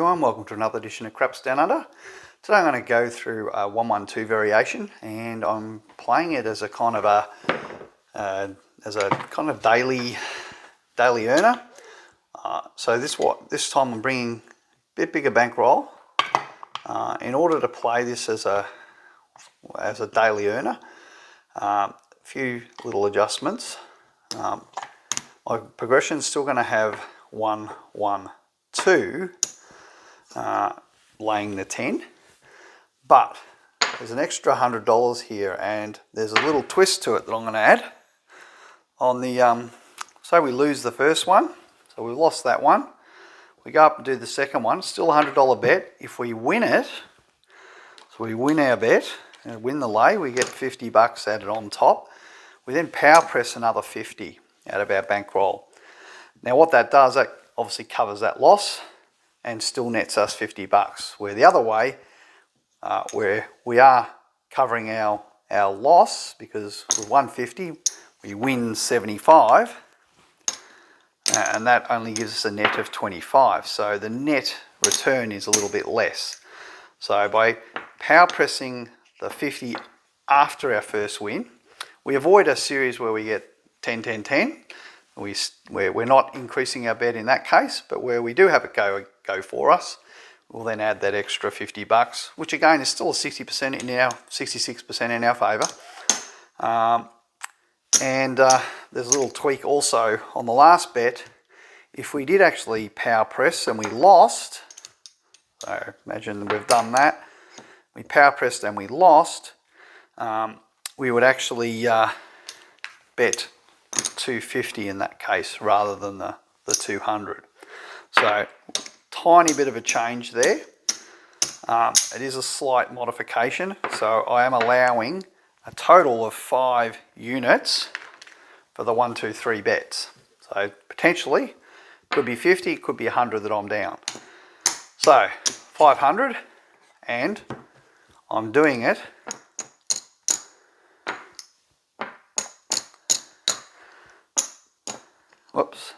everyone, welcome to another edition of Craps Down Under. Today I'm going to go through a 1-1-2 variation, and I'm playing it as a kind of daily earner. So this time I'm bringing a bit bigger bankroll in order to play this as a daily earner. A few little adjustments. My progression is still going to have 1, 1, 2, laying the 10, but there's an extra $100 here, and there's a little twist to it that I'm going to add. On the say we lose the first one, so we lost that one, we go up and do the second one, still a $100 bet. If we win it, so we win our bet and win the lay, we get 50 bucks added on top. We then power press another 50 out of our bankroll. Now what that does, that obviously covers that loss and still nets us 50 bucks. Where the other way, where we are covering our loss, because with 150 we win 75, and that only gives us a net of 25. So the net return is a little bit less. So by power pressing the 50 after our first win, we avoid a series where we get 10, 10, 10. Where we're not increasing our bet in that case, but where we do have it go for us, we'll then add that extra 50 bucks, which again is still a 66% in our favour. There's a little tweak also on the last bet. If we did actually power press and we lost, so imagine we've done that, we power pressed and we lost, we would actually bet 250 in that case rather than the 200. So tiny bit of a change there. It is a slight modification, so I am allowing a total of 5 units for the 1, 2, 3 bets. So potentially could be 50, it could be 100 that I'm down. So 500, and I'm doing it whoops,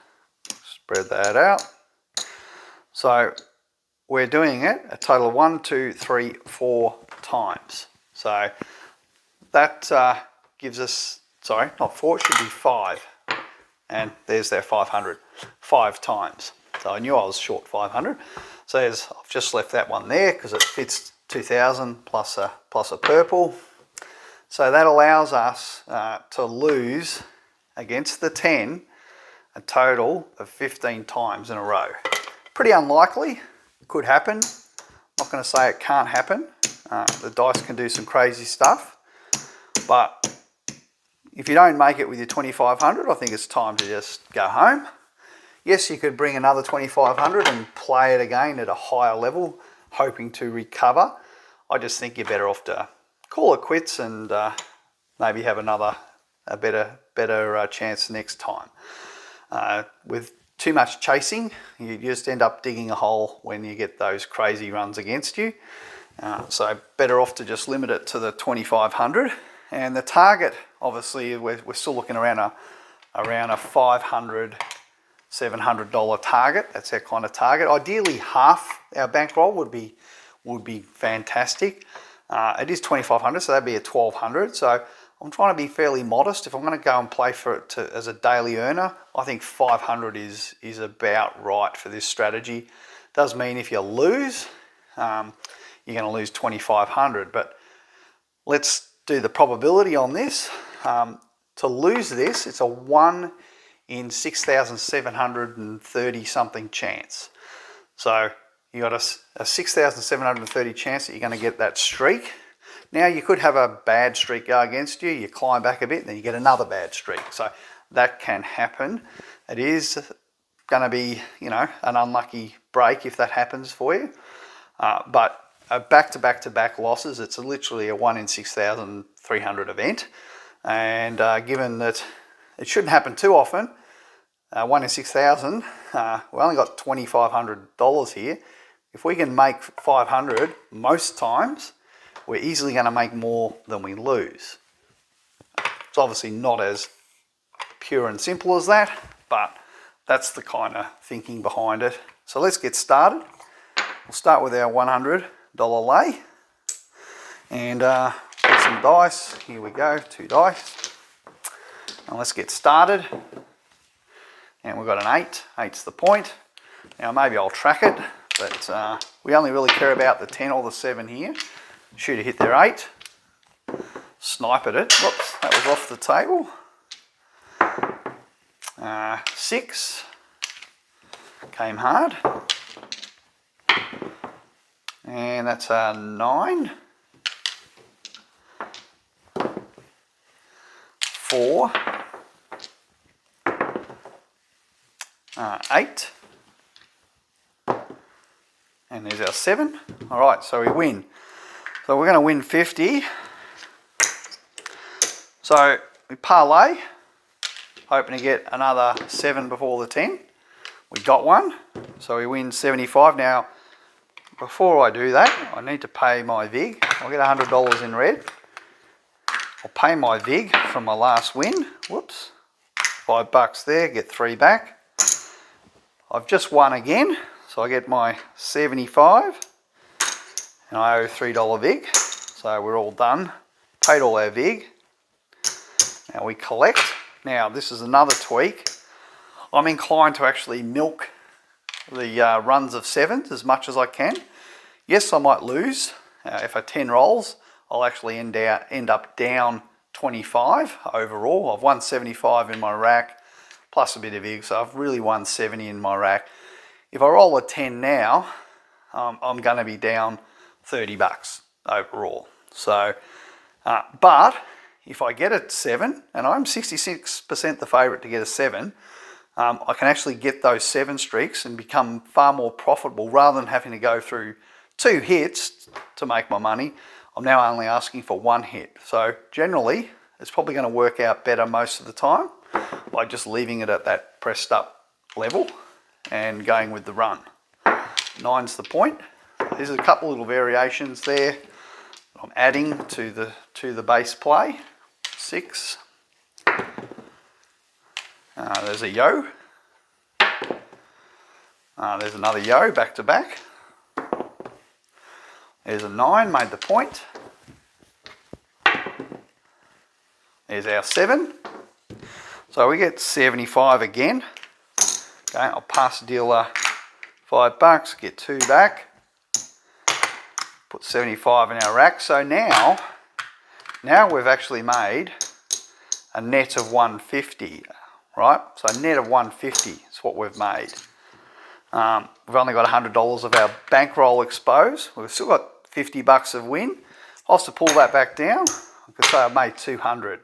spread that out. So we're doing it a total of 1, 2, 3, 4 times. So that gives us, sorry, not 4, it should be 5. And there's their 500, 5 times. So I knew I was short 500. So I've just left that one there because it fits 2000 plus a purple. So that allows us to lose against the 10 a total of 15 times in a row. Pretty unlikely, could happen. Not going to say it can't happen. The dice can do some crazy stuff, but if you don't make it with your 2500, I think it's time to just go home. Yes, you could bring another 2500 and play it again at a higher level, hoping to recover. I just think you're better off to call it quits and maybe have a better chance next time. With too much chasing, you just end up digging a hole when you get those crazy runs against you. So better off to just limit it to the 2500. And the target, obviously, we're still looking around a $500, $700 target. That's our kind of target. Ideally, half our bankroll would be fantastic. It is 2500, so that'd be a 1200. So I'm trying to be fairly modest. If I'm going to go and play for it as a daily earner, I think 500 is about right for this strategy. Does mean if you lose, you're going to lose 2500. But let's do the probability on this. To lose this, it's a 1 in 6,730 something chance. So you got a 6,730 chance that you're going to get that streak. Now you could have a bad streak go against you, you climb back a bit, and then you get another bad streak. So that can happen. It is going to be, an unlucky break if that happens for you. But back-to-back-to-back losses, it's literally a 1 in 6,300 event. And given that it shouldn't happen too often, 1 in 6,000, we only got $2,500 here. If we can make 500 most times, we're easily going to make more than we lose. It's obviously not as pure and simple as that, but that's the kind of thinking behind it. So let's get started. we'll start with our $100 lay. And put some dice. Here we go, 2 dice. And let's get started. And we've got an 8. 8's the point. Now maybe I'll track it, but we only really care about the 10 or the 7 here. Shooter hit their 8. Snipe at it. Whoops, that was off the table. 6. Came hard. And that's a 9. 4. 8. And there's our 7. All right, so we win. So we're going to win 50. So we parlay, hoping to get another 7 before the 10. We got one, so we win 75. Now, before I do that, I need to pay my VIG. I'll get $100 in red. I'll pay my VIG from my last win. Whoops. $5 there, get 3 back. I've just won again, so I get my 75. And I owe $3 VIG. So we're all done. Paid all our VIG. Now we collect. Now this is another tweak. I'm inclined to actually milk the runs of 7s as much as I can. Yes, I might lose. If I 10 rolls, I'll actually end up down 25 overall. I've won 75 in my rack, plus a bit of VIG, so I've really won 70 in my rack. If I roll a 10 now, I'm going to be down $30 overall. So, but if I get a 7, and I'm 66% the favourite to get a 7, I can actually get those 7 streaks and become far more profitable rather than having to go through 2 hits to make my money. I'm now only asking for 1 hit. So generally, it's probably going to work out better most of the time by just leaving it at that pressed up level and going with the run. 9's the point. There's a couple little variations there I'm adding to the base play. 6. There's a yo. There's another yo back to back. There's a 9, made the point. There's our 7. So we get 75 again. Okay, I'll pass the dealer $5, get 2 back. Put 75 in our rack. So now we've actually made a net of 150, right? So a net of 150 is what we've made. We've only got $100 of our bankroll exposed. We've still got $50 of win. If I was to pull that back down, I could say I've made 200.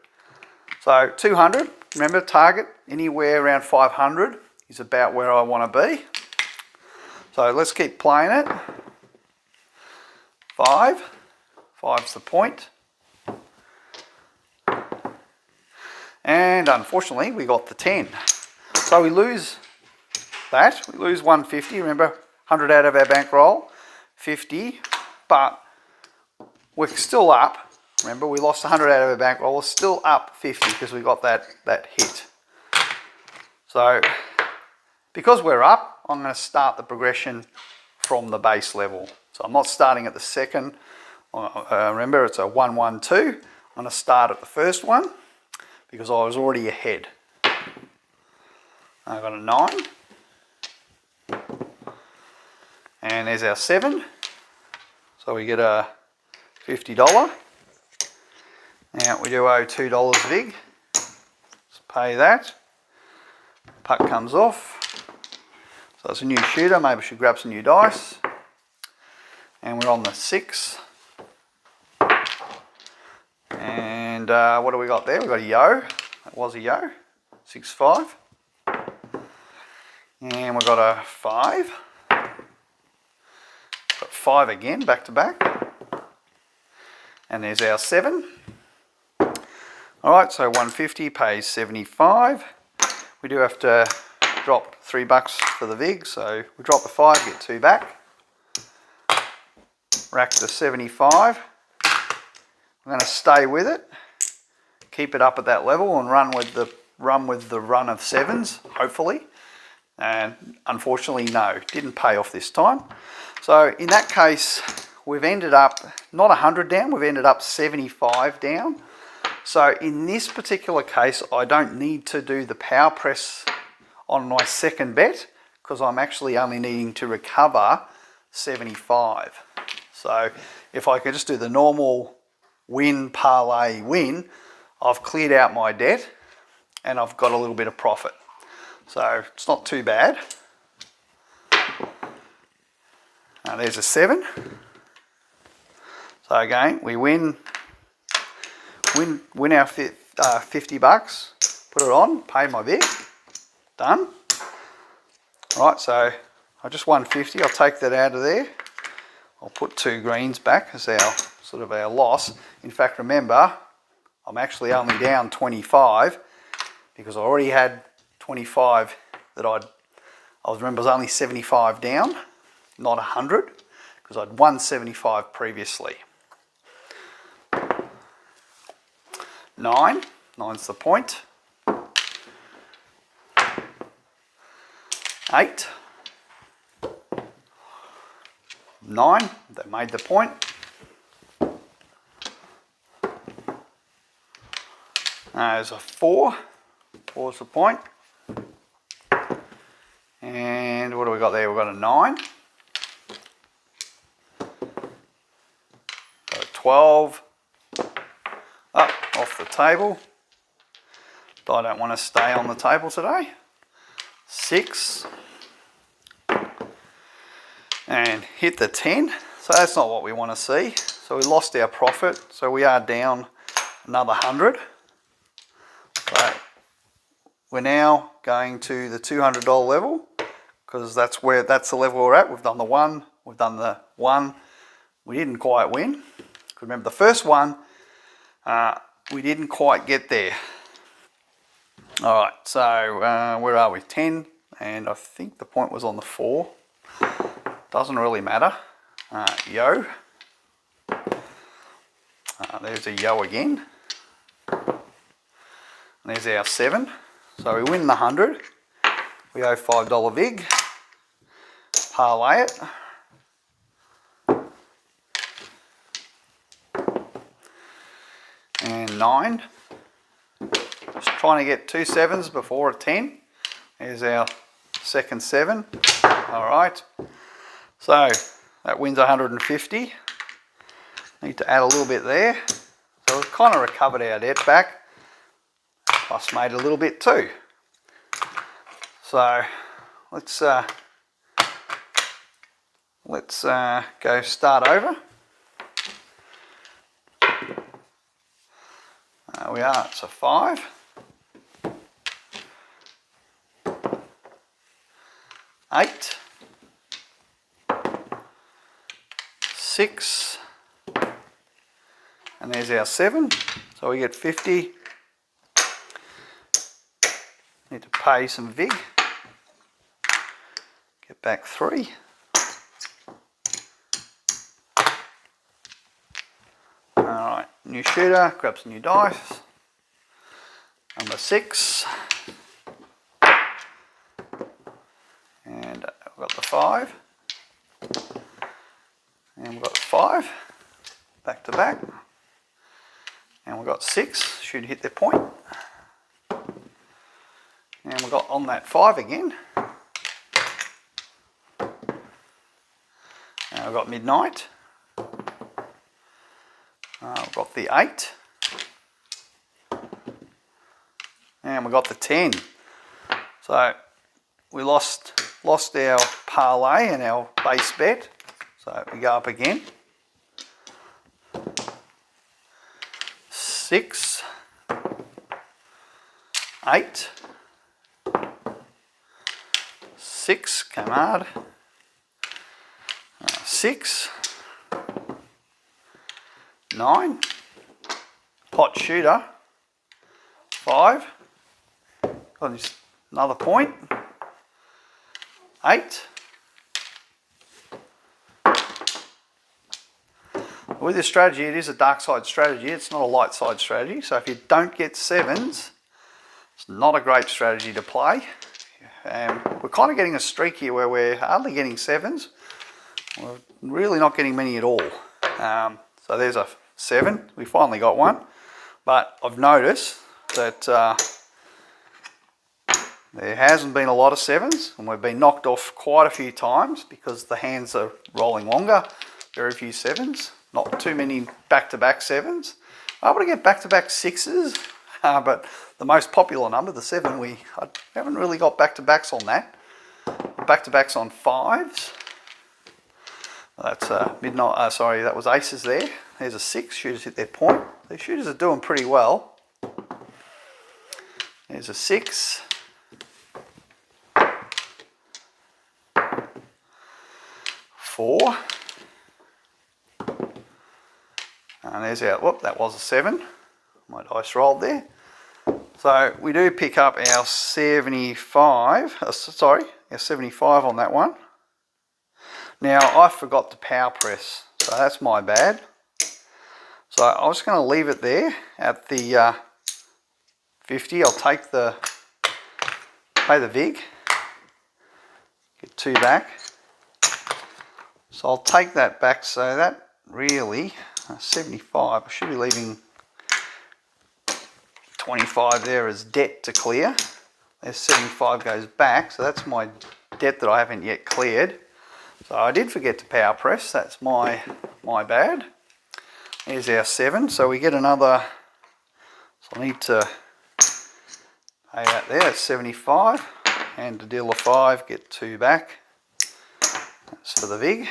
So 200, remember, target anywhere around 500 is about where I want to be. So let's keep playing it. 5. 5's the point. And unfortunately, we got the 10. So we lose that. We lose 150. Remember, 100 out of our bankroll, 50. But we're still up. Remember, we lost 100 out of our bankroll. We're still up 50 because we got that hit. So because we're up, I'm going to start the progression from the base level. So I'm not starting at the second. Remember, it's a 1-1-2. I'm going to start at the first one because I was already ahead. I've got a 9. And there's our 7. So we get a $50. Now we do owe $2 VIG. Let's pay that. Puck comes off. So it's a new shooter. Maybe I should grab some new dice. And we're on the 6. And what do we got there? We got a yo. That was a yo. 6-5. And we've got a 5. Got 5 again, back to back. And there's our 7. Alright, so 150 pays 75. We do have to drop $3 for the VIG, so we drop a 5, get 2 back. Rack to 75. I'm going to stay with it, keep it up at that level and run with the run of 7s, hopefully. And unfortunately, no, didn't pay off this time. So in that case, we've ended up not 100 down, we've ended up 75 down. So in this particular case, I don't need to do the power press on my second bet because I'm actually only needing to recover 75. So if I can just do the normal win, parlay, win, I've cleared out my debt and I've got a little bit of profit. So it's not too bad. Now there's a 7. So again, we win our 50 bucks, put it on, pay my bid, done. Right, so I just won 50, I'll take that out of there. I'll put 2 greens back as our sort of our loss. In fact, remember, I'm actually only down 25 because I already had 25 that I remember I was only 75 down, not 100, because I'd won 75 previously. 9's the point. 8. 9, they made the point. There's a 4. 4's the point. And what do we got there? We've got a 9. Got a 12. Up off the table. I don't want to stay on the table today. 6. And hit the 10. So that's not what we want to see. So we lost our profit. So we are down another 100. So we're now going to the $200 level because that's the level we're at. We've done the 1. We've done the 1. We didn't quite win. Remember the first one, we didn't quite get there. All right, so where are we? 10, and I think the point was on the 4. Doesn't really matter. Yo. There's a yo again. And there's our 7. So we win the 100. We owe $5 vig. Parlay it. And 9. Just trying to get 2 7s before a 10. There's our second 7. All right. So that wins 150. Need to add a little bit there. So we've kind of recovered our debt back. Plus made a little bit too. So let's go start over. We are, it's a 5. 8. 6. And there's our 7. So we get 50. Need to pay some vig. Get back 3. Alright, new shooter, grab some new dice. Number 6. And we've got the 5. And we've got 5. Back to back. And we've got 6. Should hit their point. And we've got on that 5 again. And we've got midnight. We've got the 8. And we've got the 10. So we lost our parlay and our base bet. So we go up again. 6. 8. 6, come hard. 6. 9. Pot shooter. 5. Got another point. 8. With this strategy, it is a dark side strategy. It's not a light side strategy. So if you don't get 7s, it's not a great strategy to play. we're kind of getting a streak here where we're hardly getting 7s. We're really not getting many at all. So there's a 7. We finally got one. But I've noticed that there hasn't been a lot of 7s, and we've been knocked off quite a few times because the hands are rolling longer. Very few 7s, not too many back-to-back 7s. I'm able to get back-to-back 6s, but the most popular number, the 7, I haven't really got back-to-backs on that. Back-to-backs on 5s. That's midnight. Sorry, that was aces there. There's a 6. Shooters hit their point. The shooters are doing pretty well. There's a 6. 4. And there's our, whoop, that was a 7. My dice rolled there. So we do pick up our 75, our 75 on that one. Now I forgot to power press, so that's my bad. So I'm just going to leave it there at the 50. I'll pay the VIG, get 2 back. So I'll take that back, so that really, 75, I should be leaving 25 there as debt to clear. There's 75 goes back, so that's my debt that I haven't yet cleared. So I did forget to power press, that's my bad. Here's our 7, so we get another, so I need to pay that there, that's 75, and to deal a 5, get 2 back. That's for the VIG.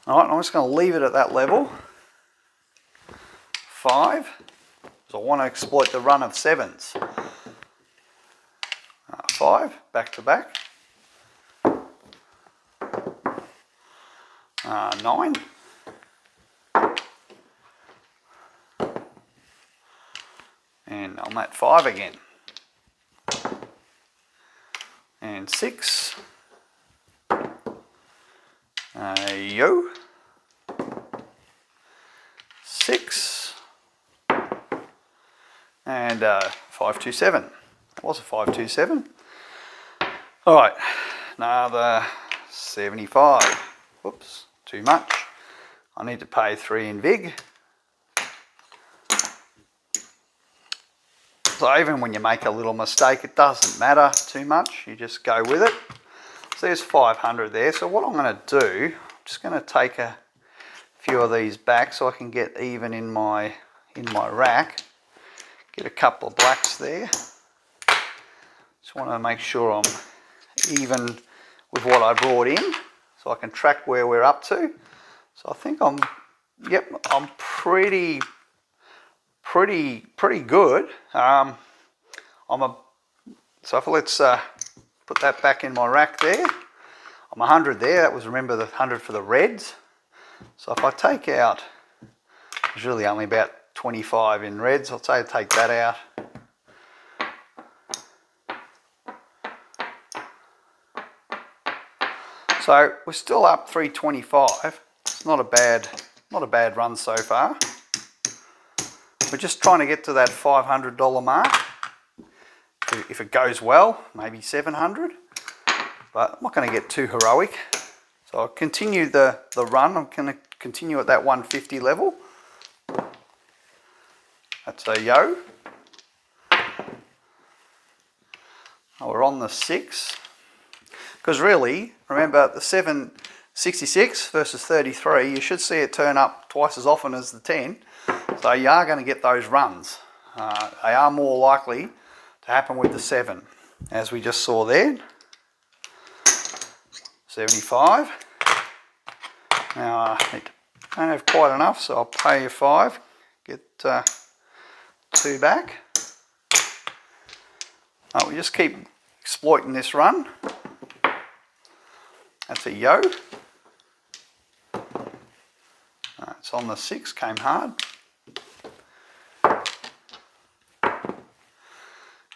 Alright, I'm just going to leave it at that level. 5, because I want to exploit the run of 7s. 5, back to back. 9. And I'm at 5 again. And 6. Yo. 6. And 527. That was a 527. Alright, another 75. Whoops, too much. I need to pay 3 in VIG. So even when you make a little mistake, it doesn't matter too much. You just go with it. So there's 500 there. So what I'm going to do, I'm just going to take a few of these back so I can get even in my rack. Get a couple of blacks there. Just want to make sure I'm even with what I brought in, so I can track where we're up to. So I think I'm pretty good. So let's put that back in my rack there. I'm 100 there. That was, remember, the 100 for the reds. So if I take out, there's really only about 25 in reds. I'll say take that out. So we're still up 325. It's not a bad run so far. We're just trying to get to that $500 mark. If it goes well, maybe 700. But I'm not going to get too heroic. So I'll continue the run. I'm going to continue at that 150 level. That's a yo. Oh, we're on the 6. Because really, remember the 766 versus 33, you should see it turn up twice as often as the 10. So you are going to get those runs. They are more likely to happen with the 7, as we just saw there. 75. Now I don't have quite enough, so I'll pay you 5. Get 2 back. We just keep exploiting this run. That's a yo. It's on the 6, came hard.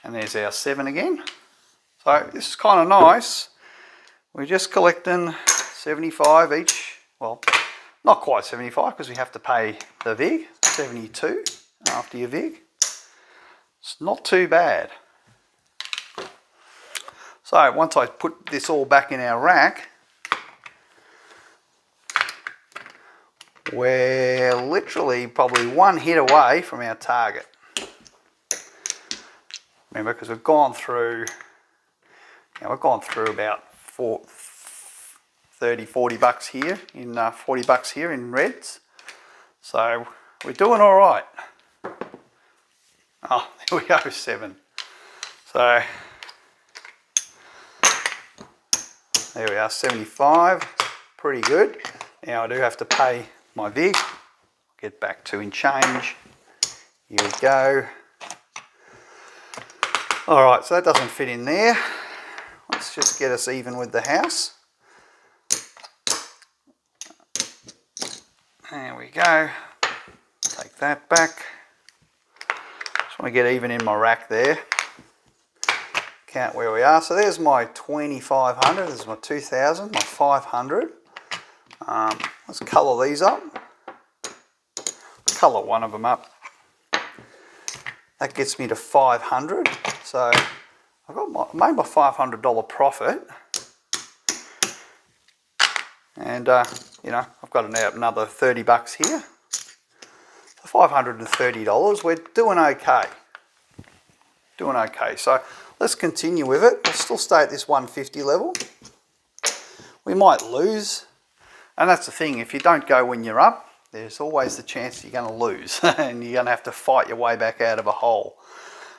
And there's our 7 again. So this is kind of nice. We're just collecting 75 each. Well, not quite 75 because we have to pay the VIG. 72 after your VIG. It's not too bad. So once I put this all back in our rack, we're literally probably one hit away from our target. Remember, because we've gone through, about 30, 40 bucks here in 40 bucks here in reds. So we're doing all right. Oh, there we go, 7. So there we are, 75. Pretty good. Now I do have to pay my vig. Get back to in change. Here we go. All right, so that doesn't fit in there. Let's just get us even with the house. There we go. Take that back. Just want to get even in my rack there. Count where we are. So there's my 2,500. There's my 2,000. My 500. Let's colour these up. Colour one of them up. That gets me to 500. So I've made my $500 profit. And you know, I've got another 30 bucks here. So $530. We're doing okay. Doing okay. So let's continue with it. We'll still stay at this 150 level. We might lose. And that's the thing, if you don't go when you're up, there's always the chance you're going to lose and you're going to have to fight your way back out of a hole.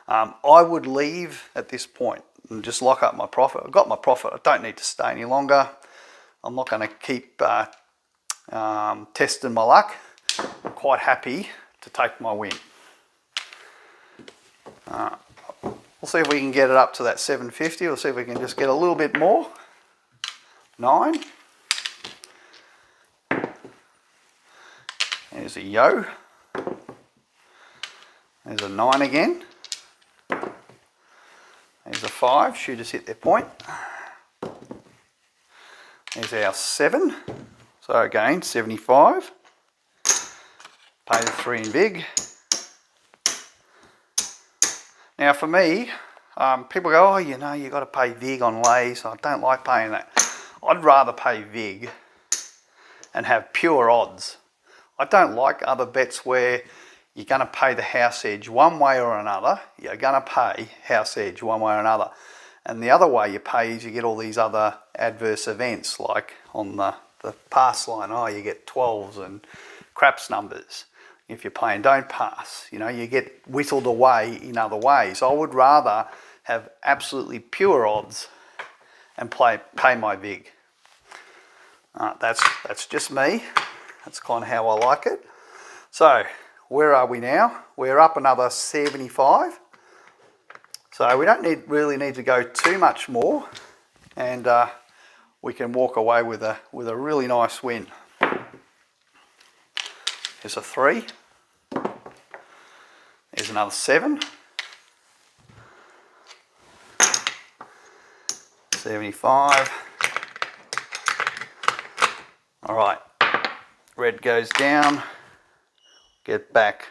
I would leave at this point and just lock up my profit. I've got my profit. I don't need to stay any longer. I'm not going to keep testing my luck. I'm quite happy to take my win. We'll see if we can get it up to that 750. We'll see if we can just get a little bit more. 9. There's a yo. There's a 9 again. There's a 5. Shooters hit their point. There's our 7. So again, 75. Pay the 3 in big. Now for me, people go, oh, you know, you've got to pay vig on lays. I don't like paying that. I'd rather pay vig and have pure odds. I don't like other bets where you're going to pay the house edge one way or another. You're going to pay house edge one way or another. And the other way you pay is you get all these other adverse events, like on the pass line, oh, you get 12s and craps numbers. If you're playing don't pass, you know, you get whittled away in other ways. I would rather have absolutely pure odds and pay my vig. That's just me. That's kind of how I like it. So where are we now? We're up another 75. So we don't really need to go too much more, and we can walk away with a really nice win. Here's a 3. There's another 7. 75. All right. Red goes down. Get back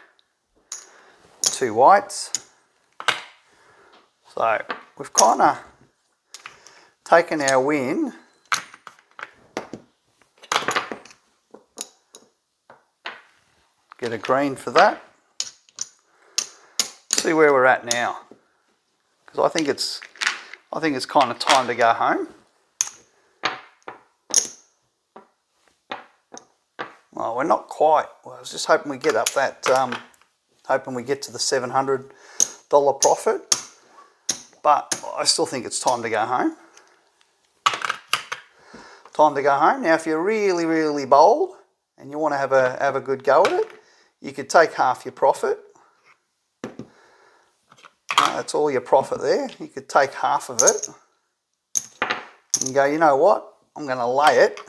2 whites. So we've kind of taken our win. Get a green for that. See where we're at now, because I think it's kind of time to go home. Well, we're not quite. Well, I was just hoping we get up that, hoping we get to the $700 profit, but I still think it's time to go home. Time to go home. Now, if you're really, really bold and you want to have a good go at it, you could take half your profit. That's all your profit there. You could take half of it and go, you know what? I'm going to lay it.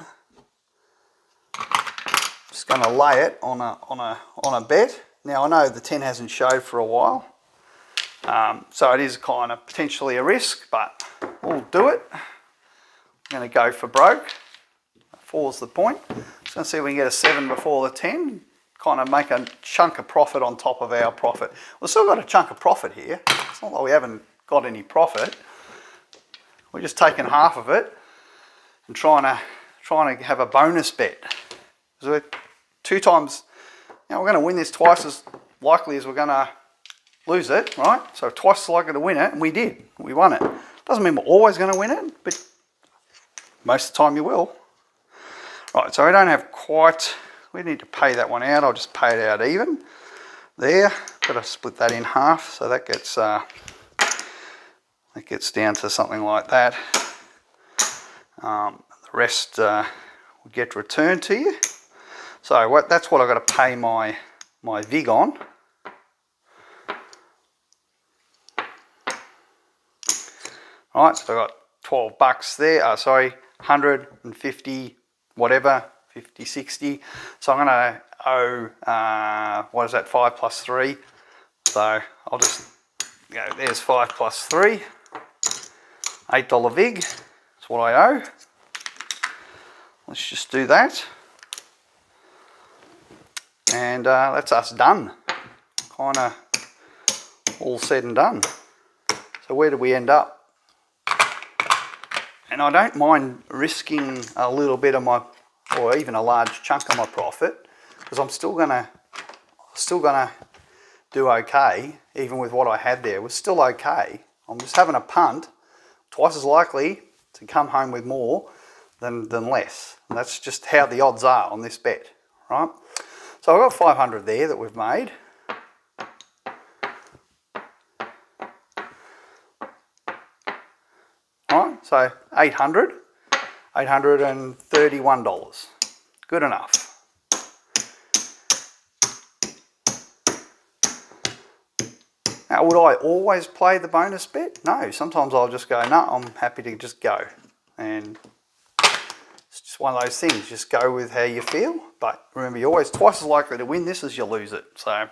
Just going to lay it on a bet. Now I know the 10 hasn't showed for a while, so it is kind of potentially a risk, but we'll do it. I'm going to go for broke. 4's the point. Just going to see if we can get a 7 before the 10. Kind of make a chunk of profit on top of our profit. We've still got a chunk of profit here. It's not like we haven't got any profit. we're just taking half of it and trying to have a bonus bet. So we're 2 times, we're going to win this twice as likely as we're going to lose it, right? So twice as likely to win it, and we did. We won it. Doesn't mean we're always going to win it, but most of the time you will. Right, so I don't have quite, we need to pay that one out. I'll just pay it out even. There, got to split that in half, so that gets down to something like that. The rest will get returned to you. So that's what I've got to pay my vig on. Alright, so I've got 12 bucks there, 150, whatever, 50, 60. So I'm going to owe, what is that, 5 plus 3. So I'll just go, there's 5 plus 3, $8 vig, that's what I owe. Let's just do that. And that's us done. Kind of all said and done. So where do we end up? And I don't mind risking a little bit of my, or even a large chunk of my profit, because I'm still gonna do okay, even with what I had there. It was still okay. I'm just having a punt, twice as likely to come home with more than less. And that's just how the odds are on this bet, right? So I've got 500 there that we've made. Alright, so $831. Good enough. Now, would I always play the bonus bet? No, sometimes I'll just go, no, I'm happy to just go. And it's just one of those things, just go with how you feel. But remember, you're always twice as likely to win this as you lose it. So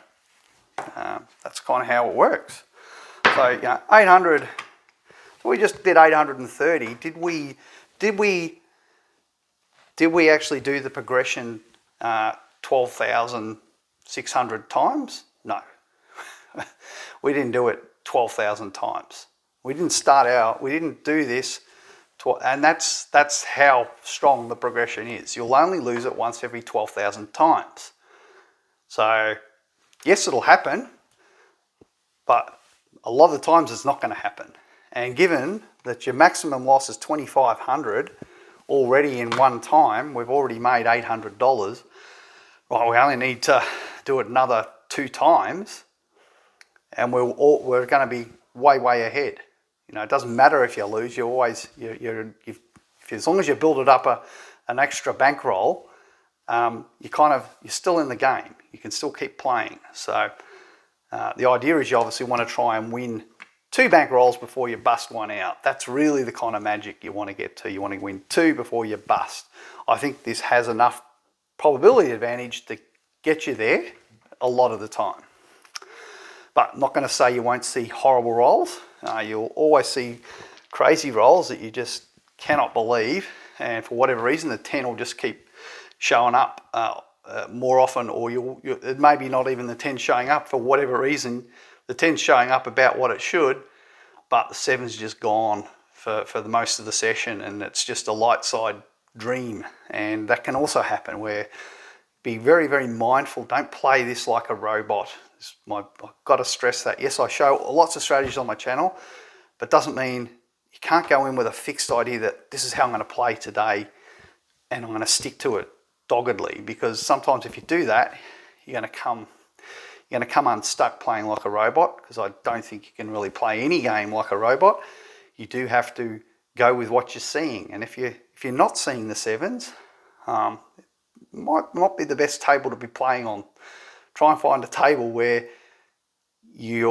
that's kind of how it works. So 800. So we just did 830. Did we actually do the progression 12,600 times? No. We didn't do it 12,000 times. We didn't start out, we didn't do this, and that's how strong the progression is. You'll only lose it once every 12,000 times. So, yes, it'll happen, but a lot of the times it's not going to happen. And given that your maximum loss is 2,500 already in one time, we've already made $800. Well, we only need to do it another 2 times, and we're going to be way ahead. It doesn't matter if you lose. You're always as long as you build it up an extra bankroll, you're still in the game. You can still keep playing. So the idea is you obviously want to try and win 2 bankrolls before you bust one out. That's really the kind of magic you want to get to. You want to win 2 before you bust. I think this has enough probability advantage to get you there a lot of the time. But I'm not going to say you won't see horrible rolls. You'll always see crazy rolls that you just cannot believe. And for whatever reason, the 10 will just keep showing up more often, or it may be not even the 10 showing up for whatever reason. The 10's showing up about what it should, but the 7's just gone for the most of the session, and it's just a light side dream. And that can also happen, where be very mindful. Don't play this like a robot. I've got to stress that. Yes, I show lots of strategies on my channel, but doesn't mean you can't go in with a fixed idea that this is how I'm going to play today, and I'm going to stick to it doggedly. Because sometimes if you do that, you're going to come unstuck playing like a robot, because I don't think you can really play any game like a robot. You do have to go with what you're seeing, and if you're not seeing the 7s, it might not be the best table to be playing on. Try and find a table where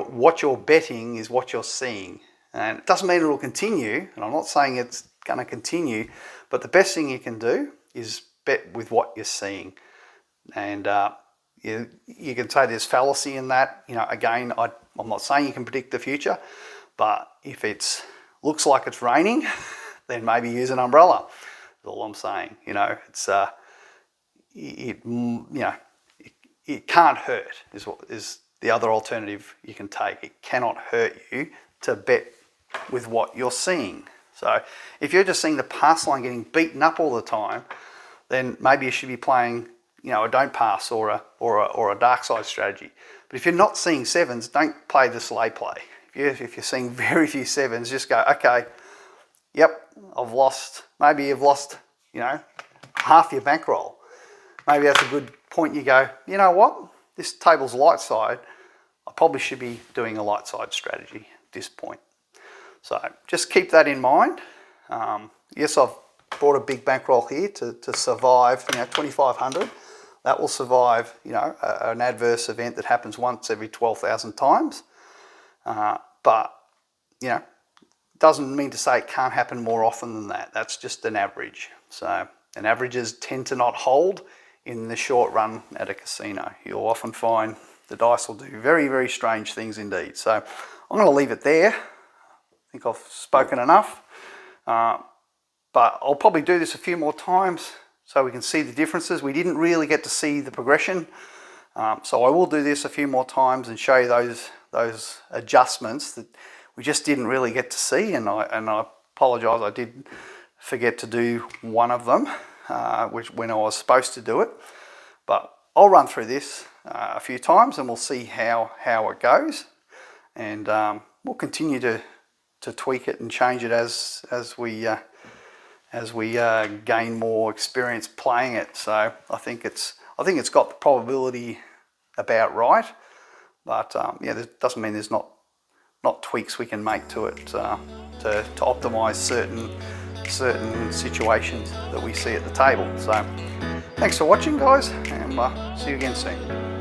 what you're betting is what you're seeing, and it doesn't mean it will continue. And I'm not saying it's going to continue, but the best thing you can do is bet with what you're seeing. And you can say there's fallacy in that. Again, I'm not saying you can predict the future, but if it looks like it's raining, then maybe use an umbrella. That's all I'm saying. It can't hurt is the other alternative you can take. It cannot hurt you to bet with what you're seeing. So if you're just seeing the pass line getting beaten up all the time, then maybe you should be playing, you know, a don't pass or a dark side strategy. But if you're not seeing sevens, don't play the slow play. If you're seeing very few sevens, just go, okay, yep, I've lost. Maybe you've lost, you know, half your bankroll. Maybe that's a good point. You go, you know what? This table's light side. I probably should be doing a light side strategy at this point. So just keep that in mind. Yes, I've brought a big bankroll here to survive, you know, 2,500. That will survive, you know, an adverse event that happens once every 12,000 times. But, you know, doesn't mean to say it can't happen more often than that. That's just an average. So, and averages tend to not hold in the short run at a casino. You'll often find the dice will do very, very strange things indeed. So I'm going to leave it there. I think I've spoken enough. But I'll probably do this a few more times so we can see the differences. We didn't really get to see the progression. So I will do this a few more times and show you those adjustments that we just didn't really get to see. And I apologise, I did forget to do one of them, which when I was supposed to do it. But I'll run through this a few times and we'll see how it goes. And we'll continue to tweak it and change it as we gain more experience playing it. So I think it's got the probability about right, but yeah, that doesn't mean there's not tweaks we can make to it to optimize certain situations that we see at the table. So thanks for watching, guys, and see you again soon.